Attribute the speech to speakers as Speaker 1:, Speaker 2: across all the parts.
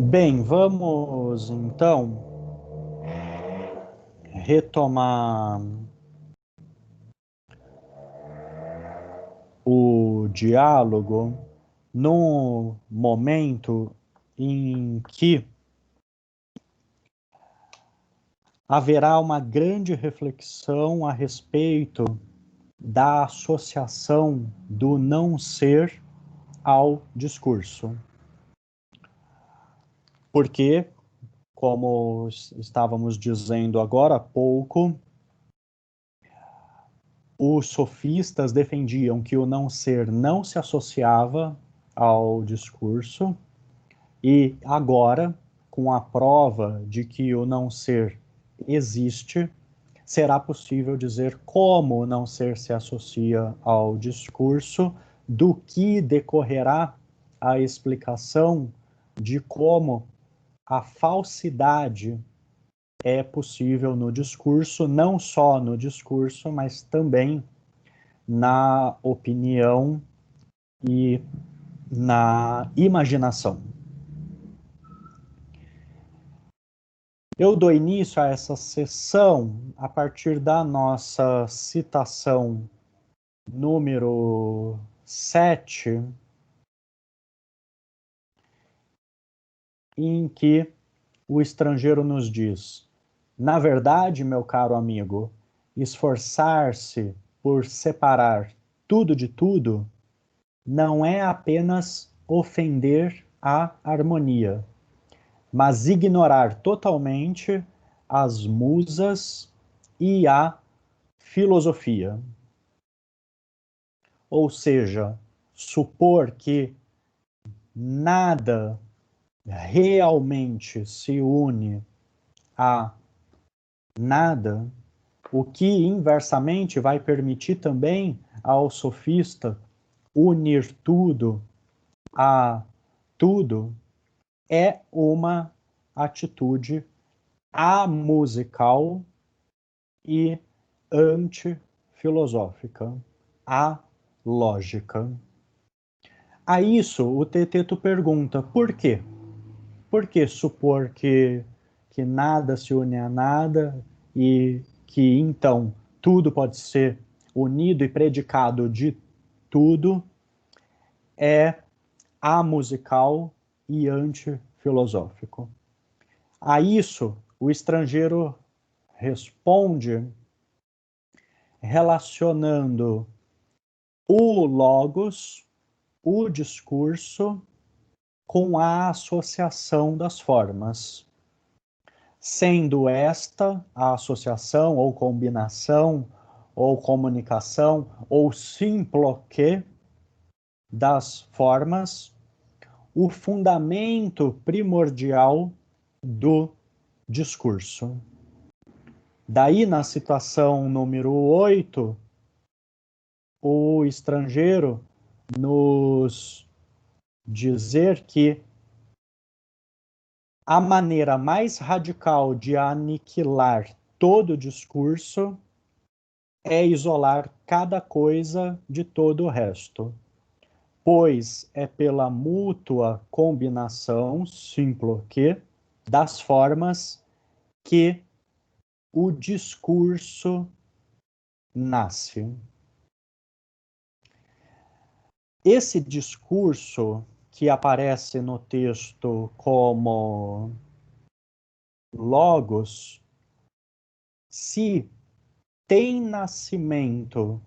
Speaker 1: Bem, vamos então retomar o diálogo no momento em que haverá uma grande reflexão a respeito da associação do não ser ao discurso. Porque, como estávamos dizendo agora há pouco, os sofistas defendiam que o não ser não se associava ao discurso, e agora, com a prova de que o não ser existe, será possível dizer como o não ser se associa ao discurso, do que decorrerá a explicação de como a falsidade é possível no discurso, não só no discurso, mas também na opinião e na imaginação. Eu dou início a essa sessão a partir da nossa citação número 7, em que o estrangeiro nos diz: na verdade, meu caro amigo, esforçar-se por separar tudo de tudo não é apenas ofender a harmonia, mas ignorar totalmente as musas e a filosofia. Ou seja, supor que nada realmente se une a nada, o que inversamente vai permitir também ao sofista unir tudo a tudo, é uma atitude amusical e antifilosófica, alógica. A isso o Teteto pergunta: por quê? Por que supor que nada se une a nada e que então tudo pode ser unido e predicado de tudo é amusical e antifilosófico? A isso o estrangeiro responde relacionando o logos, o discurso, com a associação das formas, sendo esta a associação ou combinação ou comunicação ou simploque das formas o fundamento primordial do discurso. Daí, na situação número 8, o estrangeiro nos dizer que a maneira mais radical de aniquilar todo o discurso é isolar cada coisa de todo o resto, pois é pela mútua combinação, simploque, das formas que o discurso nasce. Esse discurso que aparece no texto como logos, se tem nascimento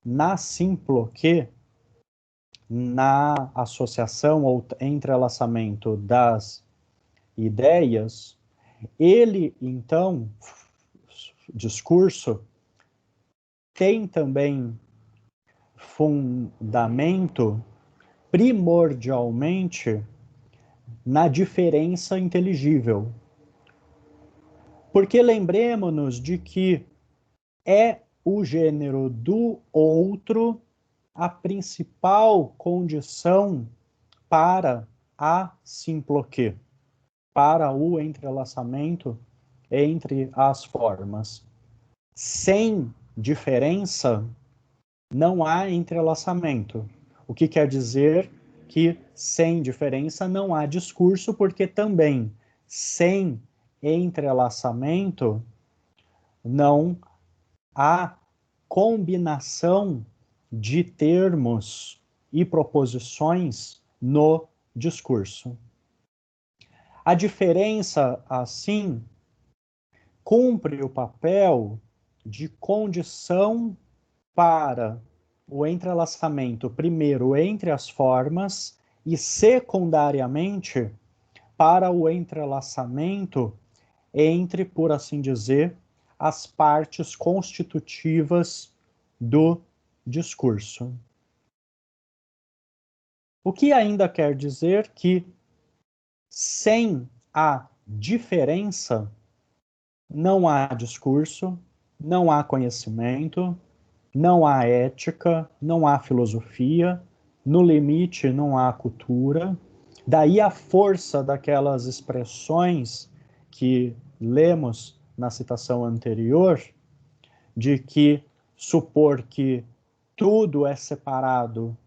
Speaker 1: na simploque, na associação ou entrelaçamento das ideias, ele, então, discurso, tem também fundamento primordialmente na diferença inteligível. Porque lembremos-nos de que é o gênero do outro a principal condição para a simploque, para o entrelaçamento entre as formas. Sem diferença, não há entrelaçamento. O que quer dizer que sem diferença não há discurso, porque também sem entrelaçamento não há combinação de termos e proposições no discurso. A diferença, assim, cumpre o papel de condição para o entrelaçamento, primeiro, entre as formas e, secundariamente, para o entrelaçamento entre, por assim dizer, as partes constitutivas do discurso. O que ainda quer dizer que, sem a diferença, não há discurso, não há conhecimento, não há ética, não há filosofia, no limite não há cultura. Daí a força daquelas expressões que lemos na citação anterior, de que supor que tudo é separado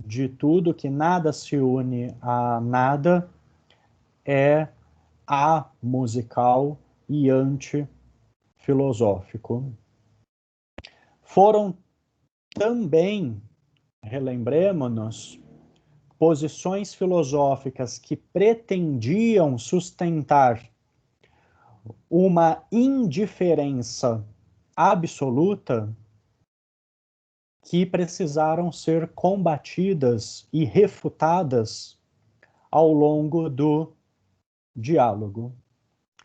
Speaker 1: de tudo, que nada se une a nada, é amusical e antifilosófico. Foram também, relembremos-nos, posições filosóficas que pretendiam sustentar uma indiferença absoluta que precisaram ser combatidas e refutadas ao longo do diálogo.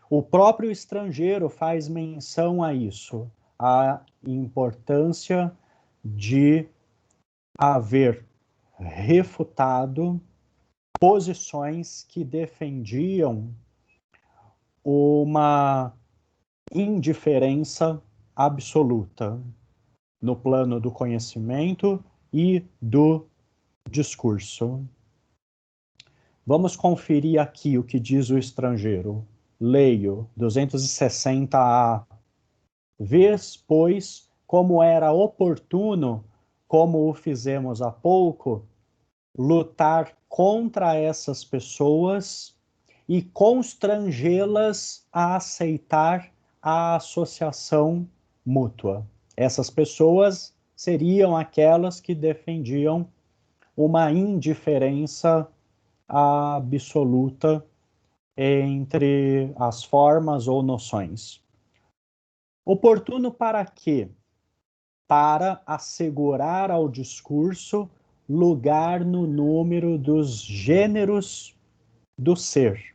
Speaker 1: O próprio estrangeiro faz menção a isso, a importância de haver refutado posições que defendiam uma indiferença absoluta no plano do conhecimento e do discurso. Vamos conferir aqui o que diz o estrangeiro. Leio, 260A. Vês, pois, como era oportuno, como o fizemos há pouco, lutar contra essas pessoas e constrangê-las a aceitar a associação mútua. Essas pessoas seriam aquelas que defendiam uma indiferença absoluta entre as formas ou noções. Oportuno para quê? Para assegurar ao discurso lugar no número dos gêneros do ser.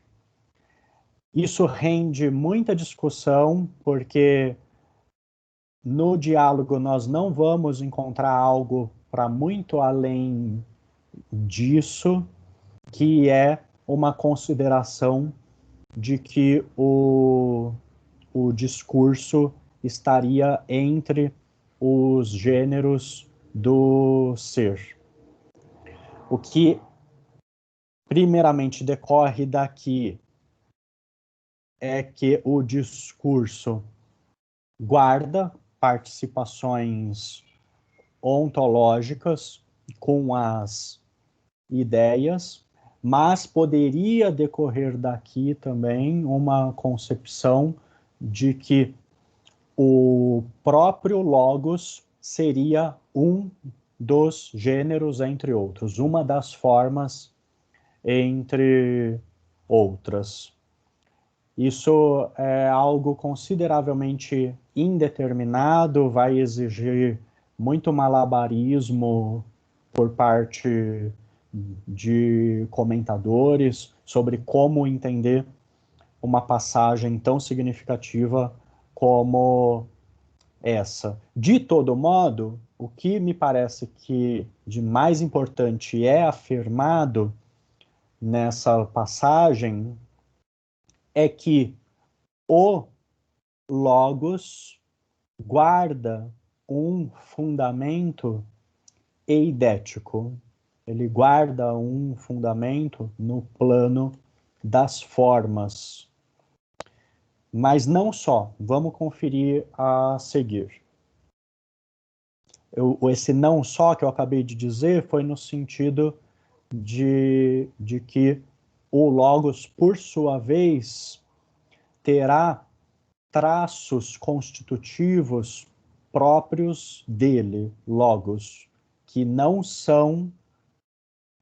Speaker 1: Isso rende muita discussão, porque no diálogo nós não vamos encontrar algo para muito além disso, que é uma consideração de que o discurso estaria entre os gêneros do ser. O que primeiramente decorre daqui é que o discurso guarda participações ontológicas com as ideias, mas poderia decorrer daqui também uma concepção de que o próprio logos seria um dos gêneros, entre outros, uma das formas, entre outras. Isso é algo consideravelmente indeterminado, vai exigir muito malabarismo por parte de comentadores sobre como entender uma passagem tão significativa como essa. De todo modo, o que me parece que de mais importante é afirmado nessa passagem é que o Logos guarda um fundamento eidético. Ele guarda um fundamento no plano das formas. Mas não só. Vamos conferir a seguir. Esse não só que eu acabei de dizer foi no sentido de que o Logos, por sua vez, terá traços constitutivos próprios dele, Logos, que não são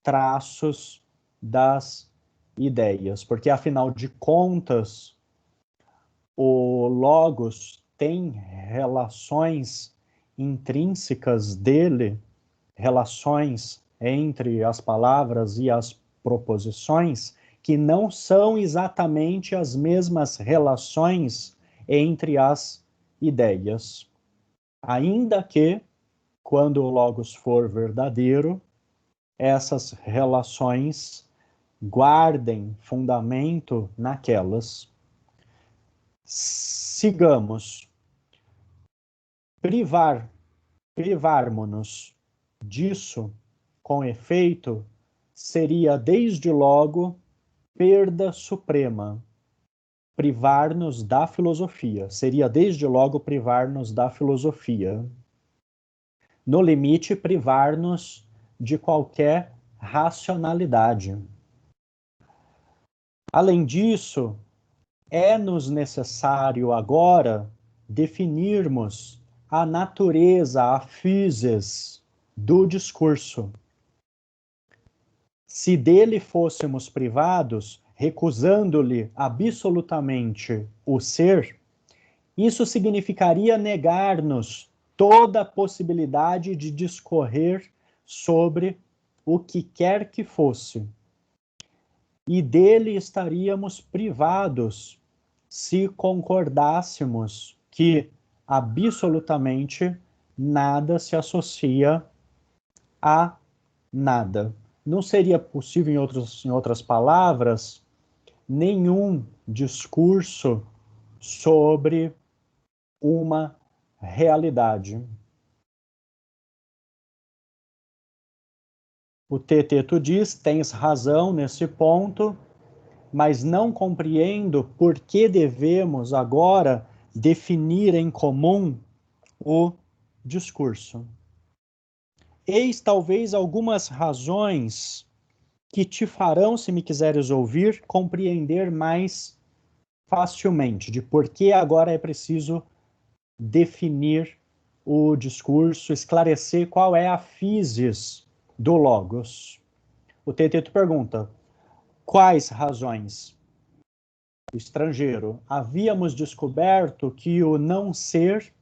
Speaker 1: traços das ideias, porque, afinal de contas, o Logos tem relações intrínsecas dele, relações entre as palavras e as proposições, que não são exatamente as mesmas relações entre as ideias. Ainda que, quando o Logos for verdadeiro, essas relações guardem fundamento naquelas. Sigamos. Privarmos-nos disso, com efeito, seria desde logo perda suprema. Privar-nos da filosofia. Seria desde logo privar-nos da filosofia. No limite, privar-nos de qualquer racionalidade. Além disso, é-nos necessário agora definirmos a natureza, a physis do discurso. Se dele fôssemos privados, recusando-lhe absolutamente o ser, isso significaria negar-nos toda a possibilidade de discorrer sobre o que quer que fosse. E dele estaríamos privados se concordássemos que absolutamente nada se associa a nada. Não seria possível, em outras palavras, nenhum discurso sobre uma realidade. O Teteto diz: tens razão nesse ponto, mas não compreendo por que devemos agora definir em comum o discurso. Eis talvez algumas razões que te farão, se me quiseres ouvir, compreender mais facilmente de por que agora é preciso definir o discurso, esclarecer qual é a physis do Logos. O Teteto pergunta: quais razões? O estrangeiro: havíamos descoberto que o não ser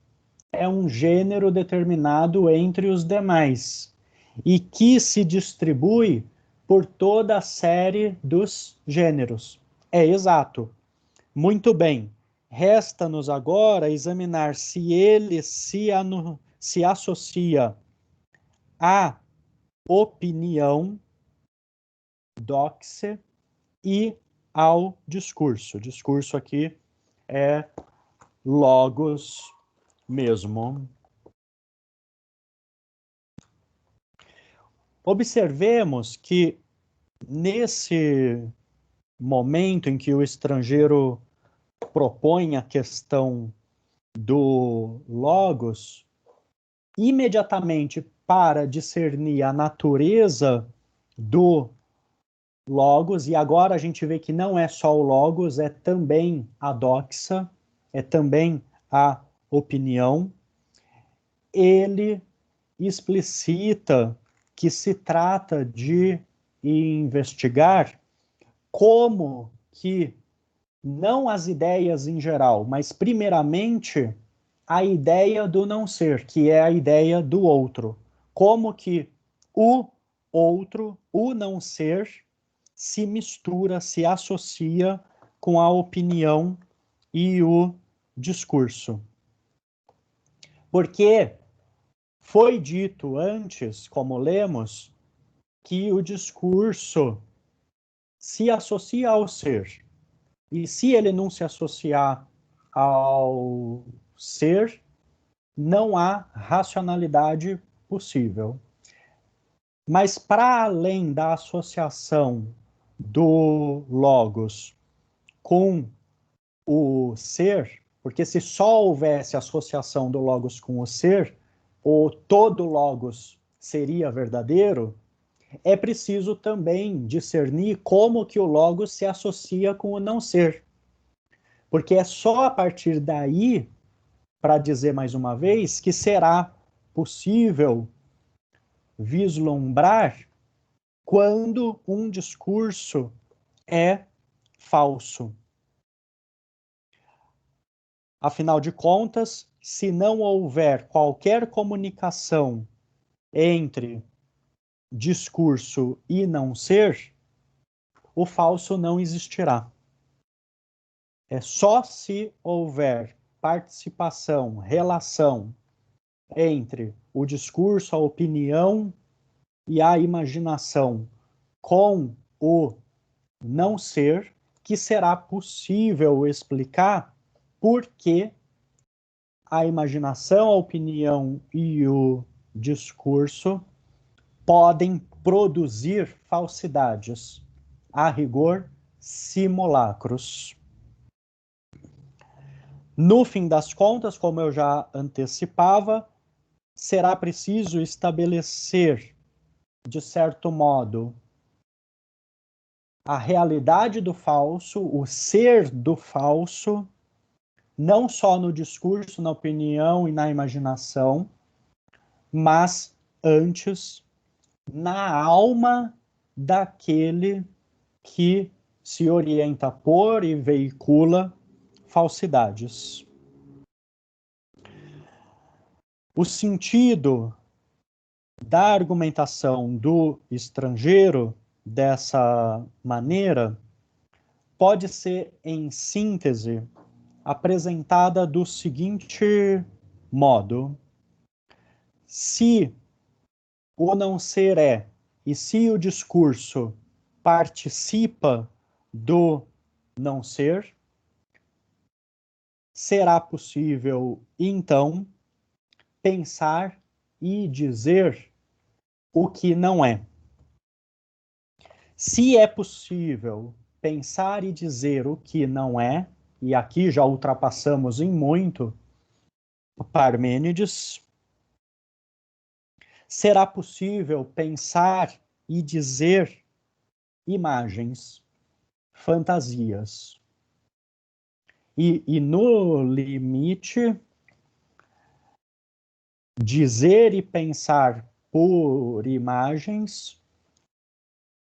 Speaker 1: é um gênero determinado entre os demais e que se distribui por toda a série dos gêneros. É exato. Muito bem. Resta-nos agora examinar se ele se associa à opinião, doxe, e ao discurso. Discurso aqui é logos mesmo. Observemos que nesse momento em que o estrangeiro propõe a questão do logos, imediatamente para discernir a natureza do logos, e agora a gente vê que não é só o logos, é também a doxa, é também a opinião, ele explicita que se trata de investigar como que, não as ideias em geral, mas primeiramente a ideia do não ser, que é a ideia do outro. Como que o outro, o não ser, se mistura, se associa com a opinião e o discurso. Porque foi dito antes, como lemos, que o discurso se associa ao ser. E se ele não se associar ao ser, não há racionalidade possível. Mas para além da associação do logos com o ser, porque se só houvesse associação do logos com o ser, ou todo logos seria verdadeiro, é preciso também discernir como que o logos se associa com o não ser. Porque é só a partir daí, para dizer mais uma vez, que será possível vislumbrar quando um discurso é falso. Afinal de contas, se não houver qualquer comunicação entre discurso e não ser, o falso não existirá. É só se houver participação, relação entre o discurso, a opinião e a imaginação com o não ser, que será possível explicar por que a imaginação, a opinião e o discurso podem produzir falsidades, a rigor, simulacros. No fim das contas, como eu já antecipava, será preciso estabelecer, de certo modo, a realidade do falso, o ser do falso, não só no discurso, na opinião e na imaginação, mas antes na alma daquele que se orienta por e veicula falsidades. O sentido da argumentação do estrangeiro dessa maneira pode ser, em síntese, apresentada do seguinte modo: se o não ser é, e se o discurso participa do não ser, será possível, então, pensar e dizer o que não é. Se é possível pensar e dizer o que não é, e aqui já ultrapassamos em muito Parmênides, será possível pensar e dizer imagens, fantasias. E no limite, dizer e pensar por imagens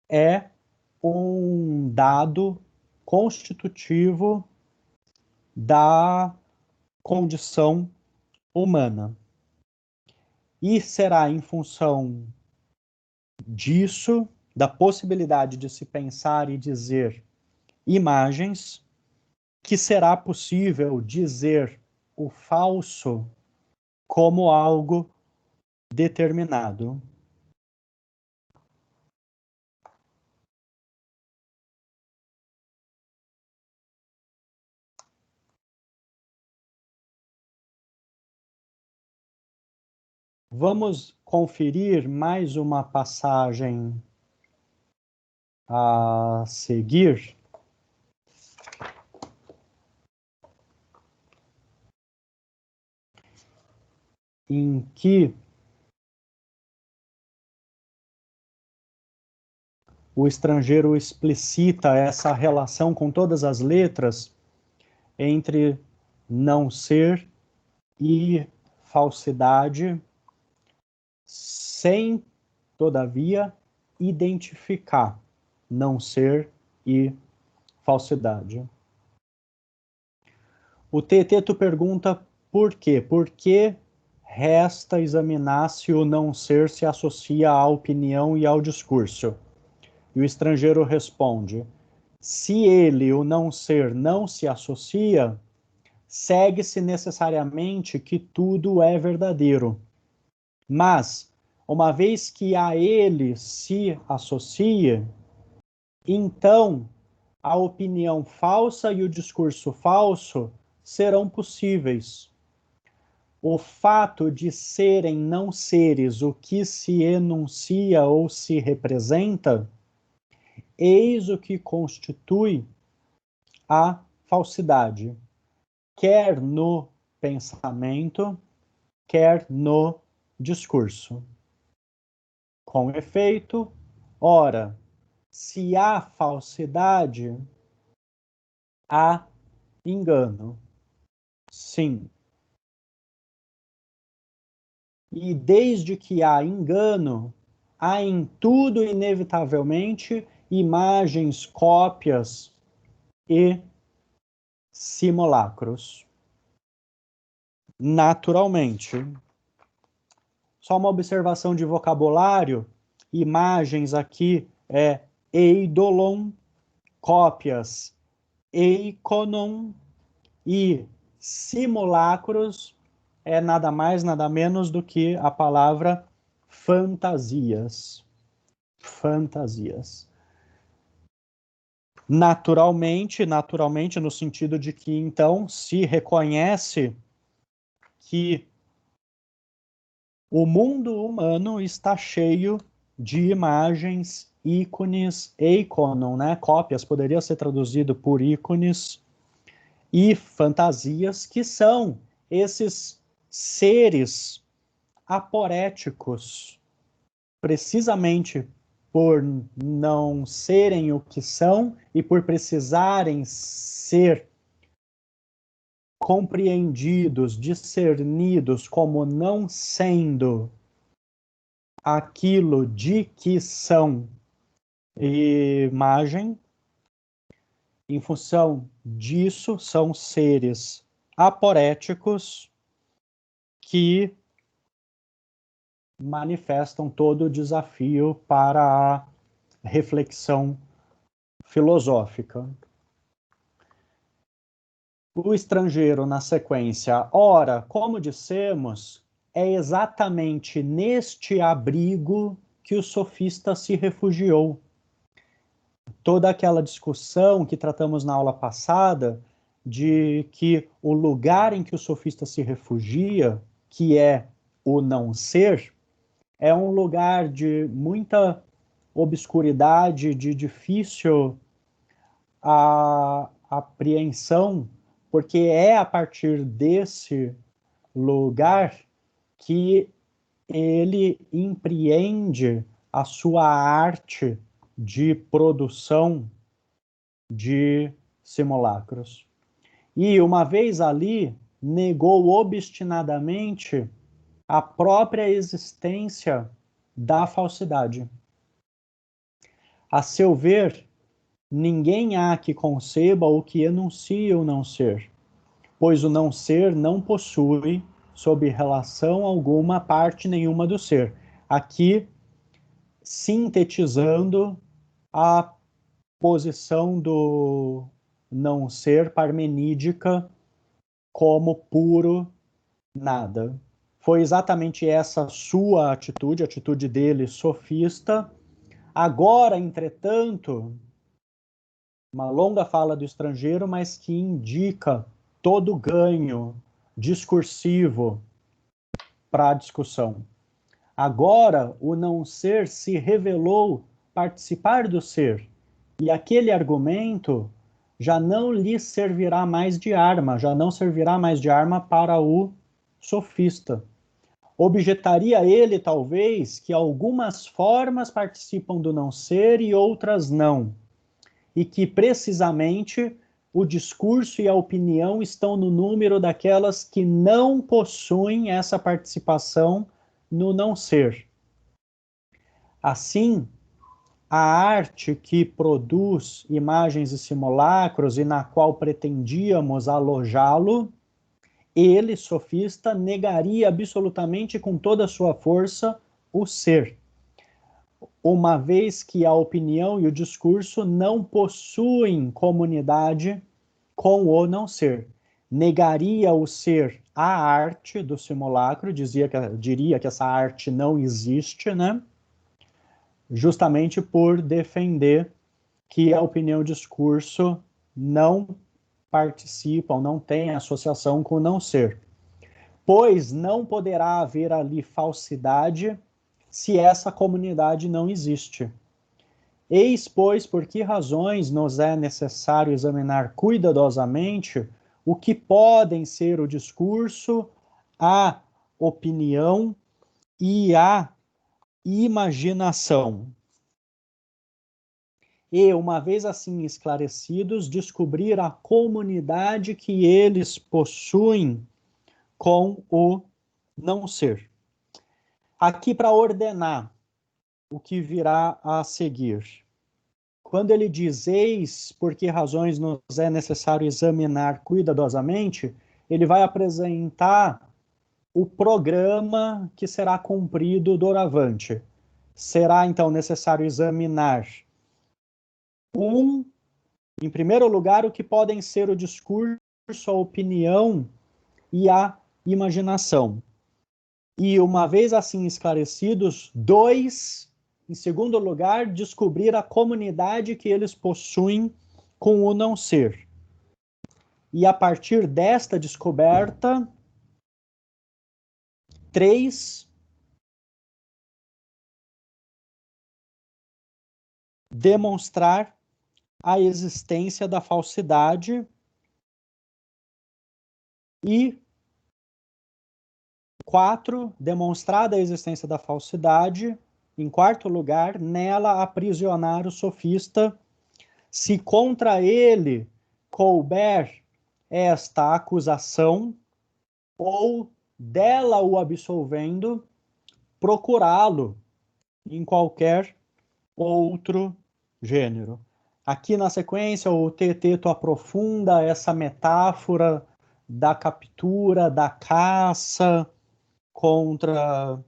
Speaker 1: é um dado constitutivo da condição humana. E será em função disso, da possibilidade de se pensar e dizer imagens, que será possível dizer o falso como algo determinado. Vamos conferir mais uma passagem a seguir. Em que o estrangeiro explicita essa relação com todas as letras entre não ser e falsidade, sem, todavia, identificar não ser e falsidade. O Teeteto pergunta por quê? Por que resta examinar se o não ser se associa à opinião e ao discurso? E o estrangeiro responde: se ele, o não ser, não se associa, segue-se necessariamente que tudo é verdadeiro. Mas, uma vez que a ele se associa, então a opinião falsa e o discurso falso serão possíveis. O fato de serem não seres o que se enuncia ou se representa, eis o que constitui a falsidade, quer no pensamento, quer no discurso. Com efeito, Ora, se há falsidade, há engano. Sim. E desde que há engano, há em tudo, inevitavelmente, imagens, cópias e simulacros. Naturalmente. Só uma observação de vocabulário. Imagens aqui é eidolon, cópias eikonon e simulacros é nada mais, nada menos do que a palavra fantasias. Fantasias. Naturalmente, no sentido de que, então, se reconhece que o mundo humano está cheio de imagens, ícones, eikonon, né? Cópias, poderia ser traduzido por ícones, e fantasias, que são esses seres aporéticos, precisamente por não serem o que são e por precisarem ser compreendidos, discernidos como não sendo aquilo de que são imagem. Em função disso, são seres aporéticos que manifestam todo o desafio para a reflexão filosófica. O estrangeiro, na sequência, ora, como dissemos, é exatamente neste abrigo que o sofista se refugiou. Toda aquela discussão que tratamos na aula passada, de que o lugar em que o sofista se refugia, que é o não ser, é um lugar de muita obscuridade, de difícil apreensão, porque é a partir desse lugar que ele empreende a sua arte de produção de simulacros. E, uma vez ali, negou obstinadamente a própria existência da falsidade. A seu ver, ninguém há que conceba o que enuncia o não ser, pois o não ser não possui, sob relação alguma, parte nenhuma do ser. Aqui, sintetizando a posição do não ser parmenídica como puro nada. Foi exatamente essa sua atitude, a atitude dele, sofista. Agora, entretanto, uma longa fala do estrangeiro, mas que indica todo o ganho discursivo para a discussão. Agora, o não ser se revelou participar do ser, e aquele argumento já não lhe servirá mais de arma, já não servirá mais de arma para o sofista. Objetaria ele, talvez, que algumas formas participam do não ser e outras não, e que precisamente o discurso e a opinião estão no número daquelas que não possuem essa participação no não ser. Assim, a arte que produz imagens e simulacros e na qual pretendíamos alojá-lo, ele, sofista, negaria absolutamente com toda a sua força o ser, uma vez que a opinião e o discurso não possuem comunidade com o não ser. Negaria o ser a arte do simulacro, diria que essa arte não existe, né? Justamente por defender que a opinião e o discurso não participam, não têm associação com o não ser. Pois não poderá haver ali falsidade se essa comunidade não existe. Eis, pois, por que razões nos é necessário examinar cuidadosamente o que podem ser o discurso, a opinião e a imaginação. e, uma vez assim esclarecidos, descobrir a comunidade que eles possuem com o não ser. Aqui, para ordenar o que virá a seguir. Quando ele diz, eis por que razões nos é necessário examinar cuidadosamente, ele vai apresentar o programa que será cumprido doravante. Será, então, necessário examinar em primeiro lugar, o que podem ser o discurso, a opinião e a imaginação. E, uma vez assim esclarecidos, 2, em segundo lugar, descobrir a comunidade que eles possuem com o não ser. E, a partir desta descoberta, 3, demonstrar a existência da falsidade e 4, demonstrada a existência da falsidade, em quarto lugar, nela aprisionar o sofista, se contra ele couber esta acusação, ou dela o absolvendo, procurá-lo em qualquer outro gênero. Aqui na sequência, o Teeteto aprofunda essa metáfora da captura, da caça contra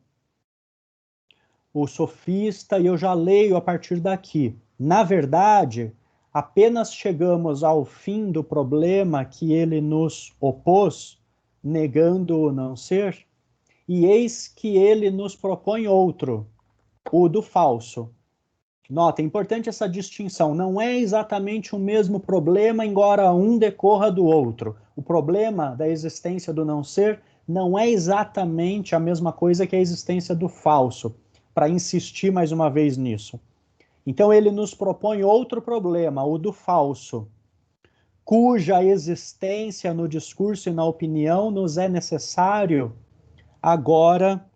Speaker 1: o sofista, e eu já leio a partir daqui. Na verdade, apenas chegamos ao fim do problema que ele nos opôs, negando o não ser, e eis que ele nos propõe outro, o do falso. Nota, é importante essa distinção, não é exatamente o mesmo problema, embora um decorra do outro. O problema da existência do não ser não é exatamente a mesma coisa que a existência do falso, para insistir mais uma vez nisso. Então ele nos propõe outro problema, o do falso, cuja existência no discurso e na opinião nos é necessário agora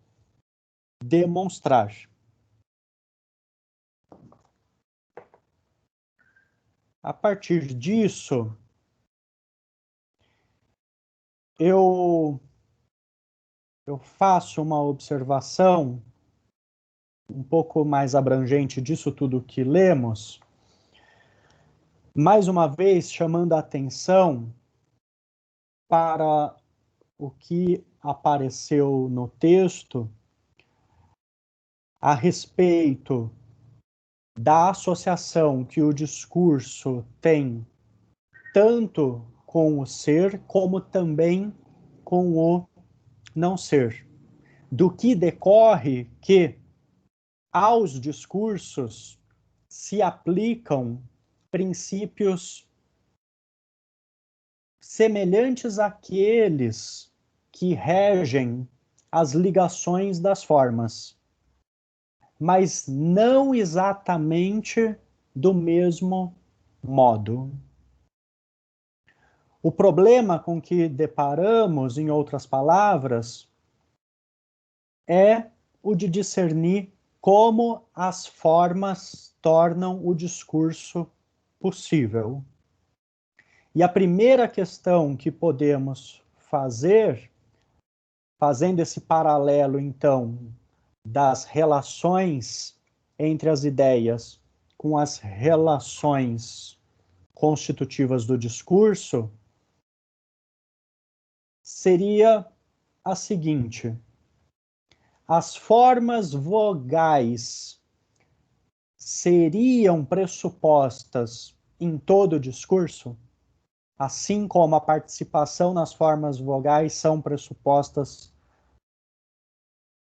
Speaker 1: demonstrar. A partir disso, eu faço uma observação um pouco mais abrangente disso tudo que lemos, mais uma vez chamando a atenção para o que apareceu no texto a respeito da associação que o discurso tem tanto com o ser, como também com o não ser. Do que decorre que aos discursos se aplicam princípios semelhantes àqueles que regem as ligações das formas, mas não exatamente do mesmo modo. O problema com que deparamos, em outras palavras, é o de discernir como as formas tornam o discurso possível. E a primeira questão que podemos fazer, fazendo esse paralelo, então, das relações entre as ideias com as relações constitutivas do discurso, seria a seguinte: as formas vogais seriam pressupostas em todo o discurso, assim como a participação nas formas vogais são pressupostas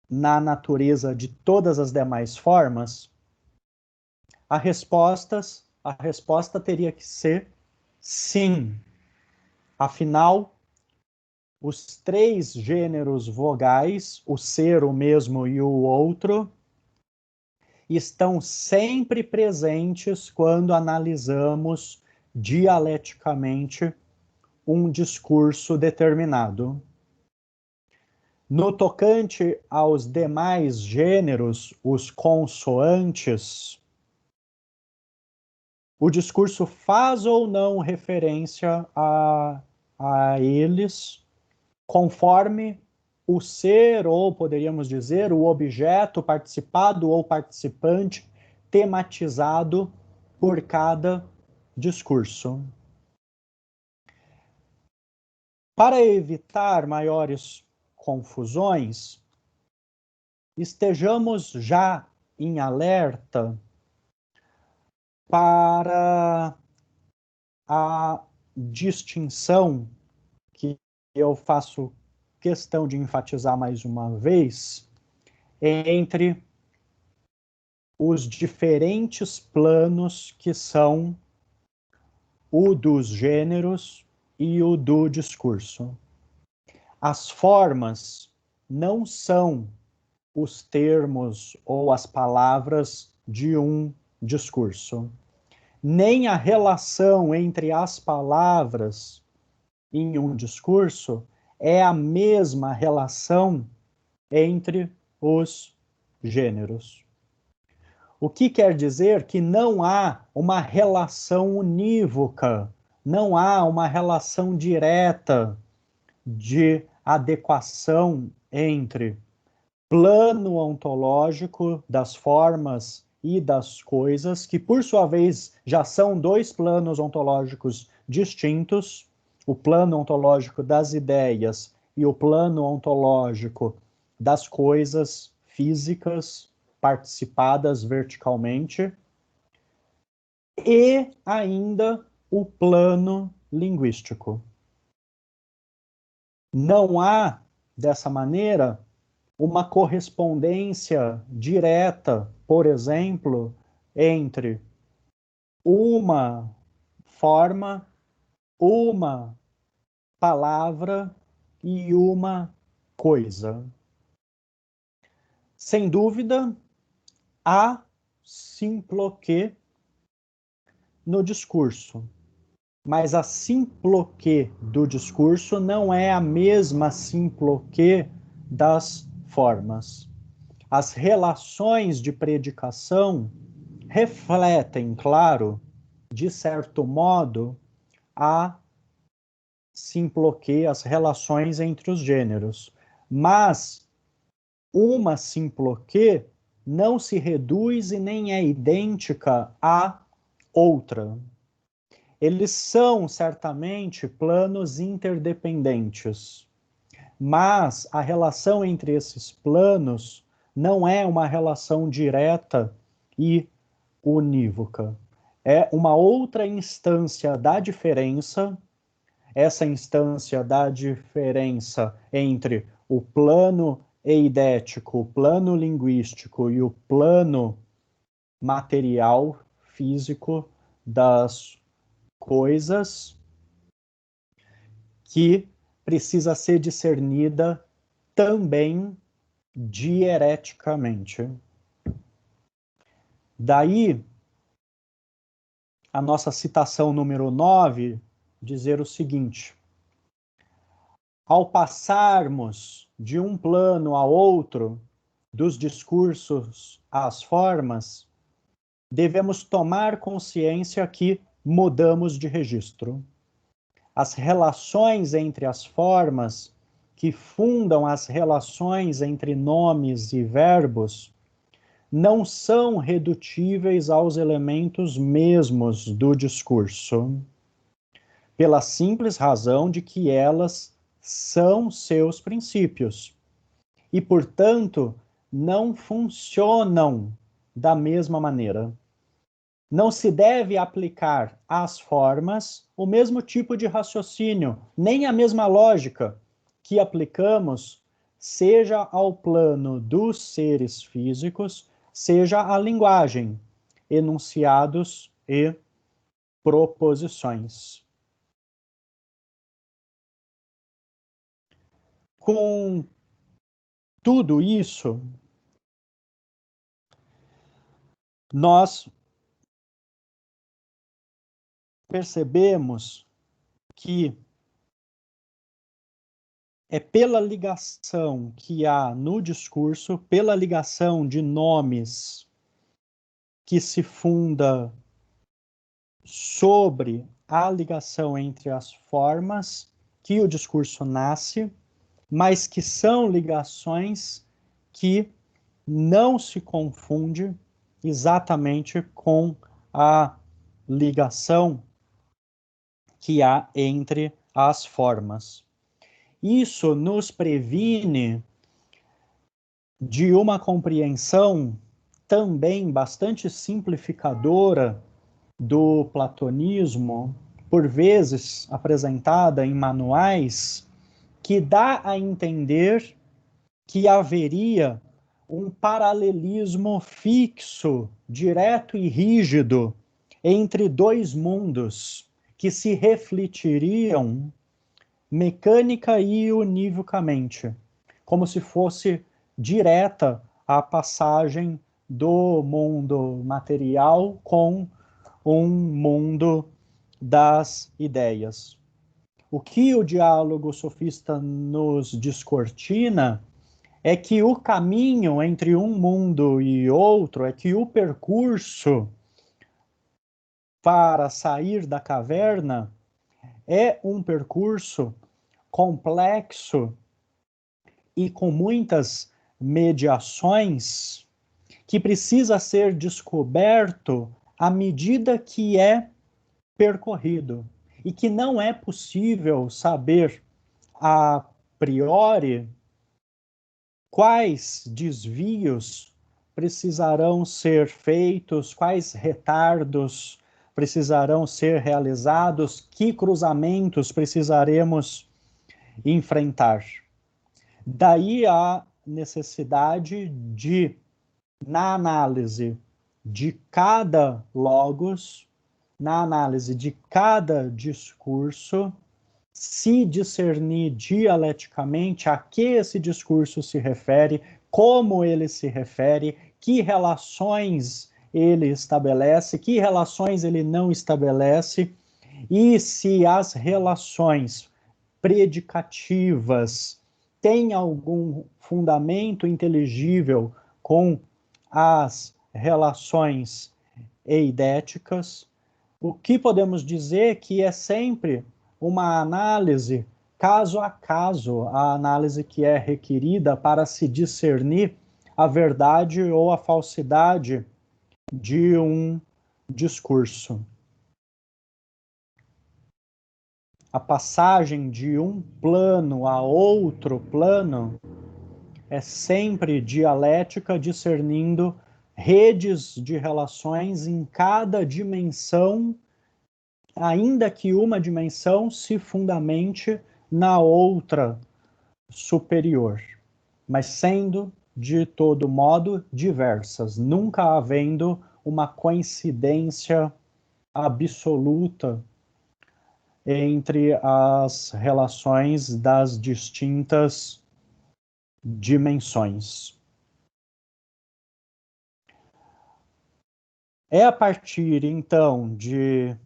Speaker 1: na natureza de todas as demais formas? A resposta teria que ser sim. Afinal, os 3 gêneros vogais, o ser, o mesmo e o outro, estão sempre presentes quando analisamos dialeticamente um discurso determinado. No tocante aos demais gêneros, os consoantes, o discurso faz ou não referência a eles, conforme o ser, ou poderíamos dizer, o objeto participado ou participante tematizado por cada discurso. Para evitar maiores confusões, estejamos já em alerta para a distinção que eu faço questão de enfatizar mais uma vez entre os diferentes planos que são o dos gêneros e o do discurso. As formas não são os termos ou as palavras de um discurso. Nem a relação entre as palavras em um discurso é a mesma relação entre os gêneros. O que quer dizer que não há uma relação unívoca, não há uma relação direta de adequação entre plano ontológico das formas e das coisas, que por sua vez já são dois planos ontológicos distintos, o plano ontológico das ideias e o plano ontológico das coisas físicas participadas verticalmente, e ainda o plano linguístico. Não há, dessa maneira, uma correspondência direta, por exemplo, entre uma forma, uma palavra e uma coisa. Sem dúvida, há simploquê no discurso, mas a simploquê do discurso não é a mesma simploquê das formas. As relações de predicação refletem, claro, de certo modo, a simploquê, as relações entre os gêneros. Mas uma simploquê não se reduz e nem é idêntica à outra. Eles são, certamente, planos interdependentes, mas a relação entre esses planos não é uma relação direta e unívoca. É uma outra instância da diferença, essa instância da diferença entre o plano eidético, o plano linguístico e o plano material, físico das coisas, que precisa ser discernida também diareticamente. Daí, a nossa citação número 9 dizer o seguinte: ao passarmos de um plano a outro, dos discursos às formas, devemos tomar consciência que mudamos de registro. As relações entre as formas, que fundam as relações entre nomes e verbos, não são redutíveis aos elementos mesmos do discurso, pela simples razão de que elas são seus princípios e, portanto, não funcionam da mesma maneira. Não se deve aplicar às formas o mesmo tipo de raciocínio, nem a mesma lógica que aplicamos, seja ao plano dos seres físicos, seja à linguagem, enunciados e proposições. Com tudo isso, nós percebemos que é pela ligação que há no discurso, pela ligação de nomes que se funda sobre a ligação entre as formas que o discurso nasce, mas que são ligações que não se confunde exatamente com a ligação que há entre as formas. Isso nos previne de uma compreensão também bastante simplificadora do platonismo, por vezes apresentada em manuais, que dá a entender que haveria um paralelismo fixo, direto e rígido entre dois mundos que se refletiriam mecânica e univocamente, como se fosse direta a passagem do mundo material com um mundo das ideias. O que o diálogo sofista nos descortina é que o caminho entre um mundo e outro, é que o percurso para sair da caverna é um percurso complexo e com muitas mediações que precisa ser descoberto à medida que é percorrido e que não é possível saber a priori quais desvios precisarão ser feitos, quais retardos precisarão ser realizados, que cruzamentos precisaremos enfrentar. Daí a necessidade de, na análise de cada logos, na análise de cada discurso, se discernir dialeticamente a que esse discurso se refere, como ele se refere, que relações ele estabelece, que relações ele não estabelece, e se as relações predicativas têm algum fundamento inteligível com as relações eidéticas. O que podemos dizer que é sempre uma análise caso a caso, a análise que é requerida para se discernir a verdade ou a falsidade de um discurso. A passagem de um plano a outro plano é sempre dialética, discernindo redes de relações em cada dimensão, ainda que uma dimensão se fundamente na outra superior, mas sendo, de todo modo, diversas, nunca havendo uma coincidência absoluta entre as relações das distintas dimensões. É a partir, então, de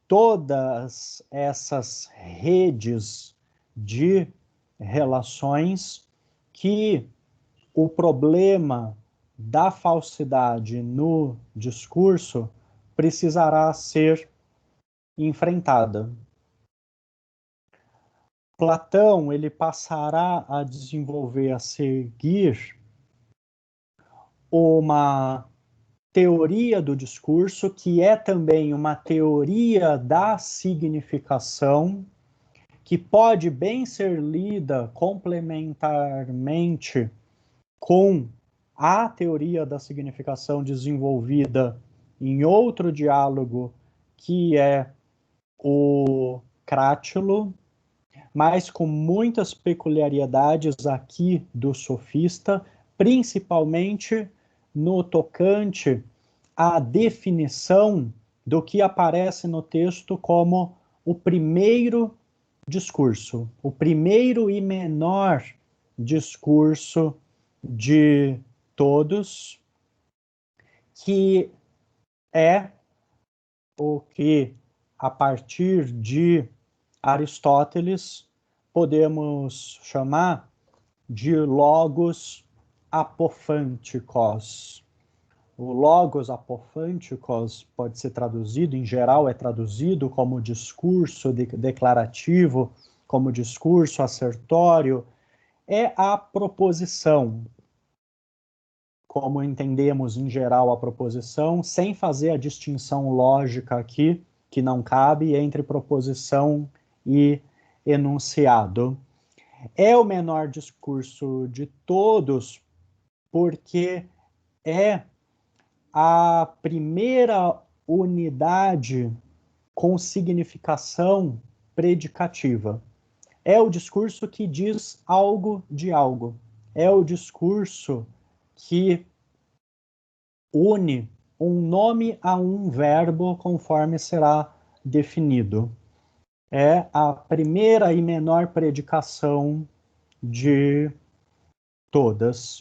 Speaker 1: todas essas redes de relações que o problema da falsidade no discurso precisará ser enfrentada. Platão, ele passará a desenvolver a seguir uma teoria do discurso, que é também uma teoria da significação, que pode bem ser lida complementarmente com a teoria da significação desenvolvida em outro diálogo, que é o Crátilo, mas com muitas peculiaridades aqui do sofista, principalmente no tocante à definição do que aparece no texto como o primeiro discurso, o primeiro e menor discurso de todos, que é o que, a partir de Aristóteles, podemos chamar de logos apofânticos, O logos apofânticos pode ser traduzido, em geral é traduzido como discurso declarativo, como discurso assertório, é a proposição, como entendemos em geral a proposição, sem fazer a distinção lógica aqui, que não cabe, entre proposição e enunciado. É o menor discurso de todos, porque é a primeira unidade com significação predicativa. É o discurso que diz algo de algo. É o discurso que une um nome a um verbo conforme será definido. É a primeira e menor predicação de todas.